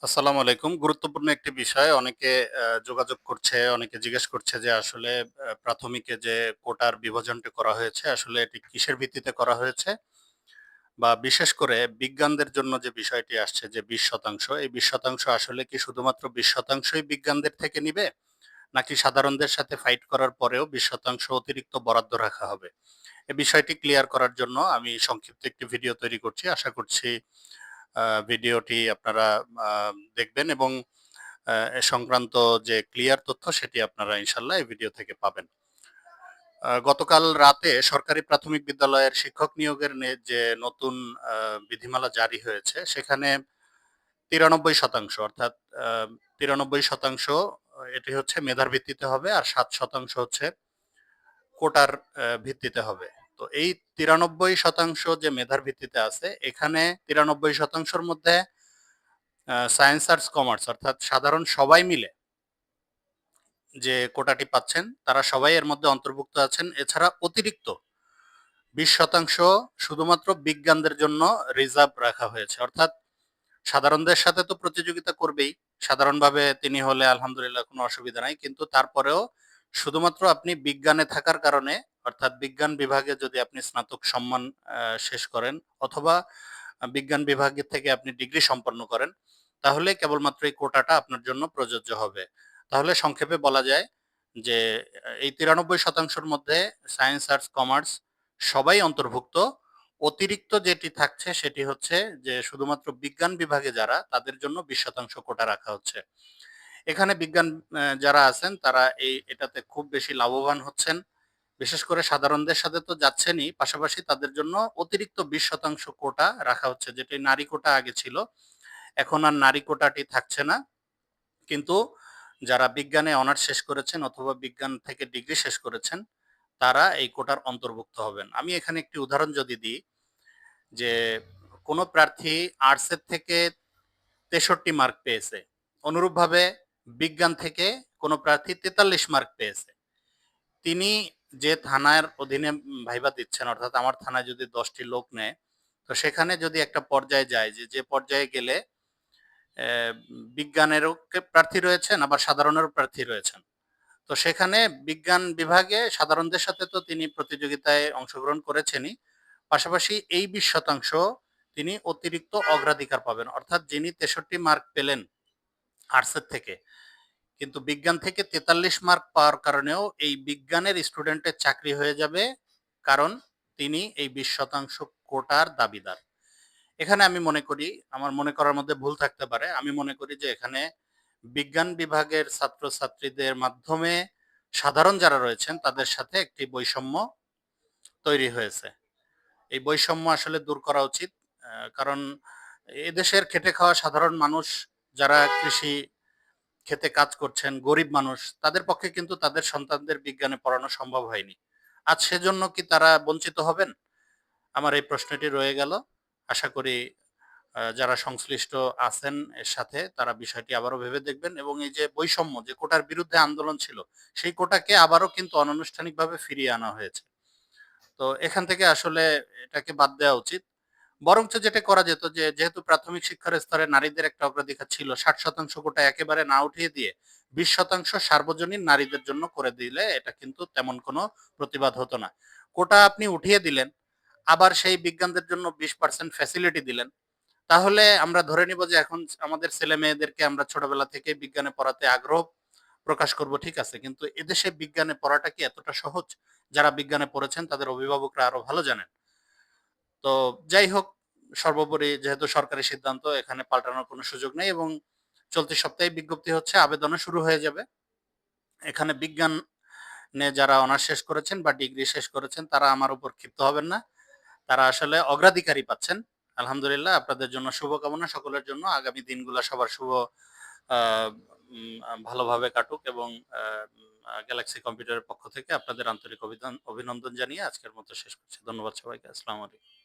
আসসালামু আলাইকুম। গুরুত্বপূর্ণ একটি বিষয়। অনেকে যোগাযোগ করছে, অনেকে জিজ্ঞেস করছে যে আসলে প্রাথমিকে যে কোটার বিভাজনটি করা হয়েছে, আসলে এটি কিসের ভিত্তিতে করা হয়েছে? বা বিশেষ করে বিজ্ঞানদের জন্য যে বিষয়টি আসছে যে ২০% এই ২০% আসলে কি শুধুমাত্র ২০%ই বিজ্ঞানদের থেকে নিবে? নাকি সাধারণদের সাথে ফাইট করার পরেও ২০% অতিরিক্ত বরাদ্দ রাখা হবে? এ বিষয়টি ক্লিয়ার করার জন্য আমি সংক্ষিপ্ত একটি ভিডিও তৈরি করছি। আশা করছি ভিডিওটি আপনারা আ দেখবেন এবং এ সংক্রান্ত যে ক্লিয়ার তথ্য সেটি আপনারা ইনশাআল্লাহ এই ভিডিও থেকে পাবেন। গতকাল রাতে সরকারি প্রাথমিক বিদ্যালয়ের শিক্ষক নিয়োগের যে নতুন আ বিধিমালা জারি হয়েছে সেখানে ৯৩% অর্থাৎ আ ৯৩% এটি হচ্ছে মেধার ভিত্তিতে হবে আর ৭% হচ্ছে কোটার ভিত্তিতে হবে। তো এই ৯৩% যে মেধার ভিত্তিতে আছে এখানে ৯৩% র মধ্যে সায়েন্স, আর্টস, কমার্স অর্থাৎ সাধারণ সবাই মিলে যে কোটাটি পাচ্ছেন তারা সবাই এর মধ্যে অন্তর্ভুক্ত আছেন। এছাড়া অতিরিক্ত ২০% শুধুমাত্র বিজ্ঞানদের জন্য রিজার্ভ রাখা হয়েছে। অর্থাৎ সাধারণদের সাথে তো প্রতিযোগিতা করবেই। সাধারণভাবে তিনি হলে আলহামদুলিল্লাহ কোনো অসুবিধা নাই। কিন্তু তারপরেও শুধুমাত্র আপনি বিজ্ঞানে থাকার কারণে অর্থাৎ বিজ্ঞান বিভাগে যদি আপনি স্নাতক সম্মান শেষ করেন অথবা বিজ্ঞান বিভাগে থেকে আপনি ডিগ্রি সম্পন্ন করেন, তাহলে কেবলমাত্র এই কোটাটা আপনার জন্য প্রযোজ্য হবে। তাহলে সংক্ষেপে বলা যায় যে এই ৯৩% র মধ্যে সায়েন্স, আর্টস, কমার্স সবাই অন্তর্ভুক্ত। অতিরিক্ত যেটি থাকছে সেটি হচ্ছে যে শুধুমাত্র বিজ্ঞান বিভাগে যারা তাদের জন্য ২০% কোটা রাখা হচ্ছে। এখানে বিজ্ঞান যারা আছেন তারা এটাতে খুব বেশি লাভবান হচ্ছেন। বিশেষ করে সাধারণদের সাথে তো যাচ্ছেনই, পাশাপাশি তাদের জন্য অতিরিক্ত ২০% কোটা রাখা হচ্ছে। যেটি নারী কোটা আগে ছিল। এখন আর নারী কোটাটি থাকছে না। কিন্তু যারা বিজ্ঞানে অনার্স শেষ করেছেন অথবা বিজ্ঞান থেকে ডিগ্রি শেষ করেছেন, তারা এই কোটার অন্তর্ভুক্ত হবেন। আমি এখানে একটি উদাহরণ যদি দিই যে কোনো প্রার্থী আর্টসের থেকে ৬৩ মার্ক পেয়েছে। অনুরূপভাবে বিজ্ঞান থেকে কোনো প্রার্থী ৪৩ মার্ক পেয়েছে। তিনি যে থানার অধীনে ভাইবা দিচ্ছেন অর্থাৎ আমার থানায় যদি ১০ টি লোক নেয়, তো সেখানে যদি একটা পর্যায়ে যায় যে পর্যায়ে গেলে বিজ্ঞানেরও প্রার্থী রয়েছেন আবার সাধারণেরও প্রার্থী রয়েছেন। তো সেখানে বিজ্ঞান বিভাগে সাধারণদের সাথে তো তিনি প্রতিযোগিতায় অংশগ্রহণ করেছেনই। পাশাপাশি এই ২০% তিনি অতিরিক্ত অগ্রাধিকার পাবেন। অর্থাৎ যিনি ৬৩ মার্ক পেলেন আর্টসের থেকে, কিন্তু বিজ্ঞান থেকে ৪৩ মার্ক পাওয়ার কারণেও এই বিজ্ঞানের স্টুডেন্টের চাকরি হয়ে যাবে। কারণ তিনি এই ২০% কোটার দাবিদার। এখানে আমি মনে করি, আমার মনে করার মধ্যে ভুল থাকতে পারে। আমি মনে করি যে এখানে বিজ্ঞান বিভাগের ছাত্রছাত্রীদের মাধ্যমে সাধারণ যারা রয়েছেন তাদের সাথে একটি বৈষম্য তৈরি হয়েছে। এই বৈষম্য আসলে দূর করা উচিত। কারণ এদেশের খেটে খাওয়া সাধারণ মানুষ যারা কৃষি খেতে কাজ করছেন, গরিব মানুষ, তাদের পক্ষে কিন্তু তাদের সন্তানদের বিজ্ঞানে পড়ানো সম্ভব হয়নি। আজ সেজন্য কি তারা বঞ্চিত হবেন? আমার এই প্রশ্নটি রয়ে গেল। আশা করি যারা সংশ্লিষ্ট আছেন এর সাথে তারা বিষয়টি আবারও ভেবে দেখবেন এবং এই যে বৈষম্য যে কোটার বিরুদ্ধে আন্দোলন ছিল, সেই কোটাকে আবারও কিন্তু অনানুষ্ঠানিকভাবে ফিরিয়ে আনা হয়েছে। তো এখান থেকে আসলে এটাকে বাদ দেওয়া উচিত। বরঞ্চ যেটা করা যেত যে যেহেতু প্রাথমিক শিক্ষার স্তরে নারীদের একটা অগ্রাধিকার ছিল ৬০% কোটা একেবারে না উঠিয়ে দিয়ে ২০% সার্বজনীন নারীদের জন্য করে দিলে এটা কিন্তু তেমন কোনো প্রতিবাদ হতো না। কোটা আপনি উঠিয়ে দিলেন, আবার সেই বিজ্ঞানদের জন্য ২০% ফ্যাসিলিটি দিলেন। তাহলে আমরা ধরে নিব যে এখন আমাদের ছেলে-মেয়েদেরকে আমরা ছোটবেলা থেকেই বিজ্ঞানে পড়াতে আগ্রহ প্রকাশ করব, ঠিক আছে। কিন্তু এদেশে বিজ্ঞানে পড়াটা কি এতটা সহজ? যারা বিজ্ঞানে পড়েছেন তাদের অভিভাবকরা আরো ভালো জানেন। তো যাই হোক, সর্বোপরি যেহেতু সরকারি সিদ্ধান্ত এখানে পাল্টানোর কোনো সুযোগ নেই এবং চলতি সপ্তাহে বিজ্ঞপ্তি হচ্ছে, আবেদনও শুরু হয়ে যাবে। এখানে বিজ্ঞানে যারা অনার্স শেষ করেছেন বা ডিগ্রি শেষ করেছেন তারা আমার উপর ক্ষিপ্ত হবেন না। তারা আসলে অগ্রাধিকারই পাচ্ছেন। আলহামদুলিল্লাহ, আপনাদের জন্য শুভকামনা সকলের জন্য। আগামী দিনগুলা সবার শুভ আ ভালোভাবে কাটুক এবং আ গ্যালাক্সি কম্পিউটারের পক্ষ থেকে আপনাদের আন্তরিক অভিনন্দন জানিয়ে আজকের মতো শেষ করছি। ধন্যবাদ সবাইকে। আসসালামু আলাইকুম।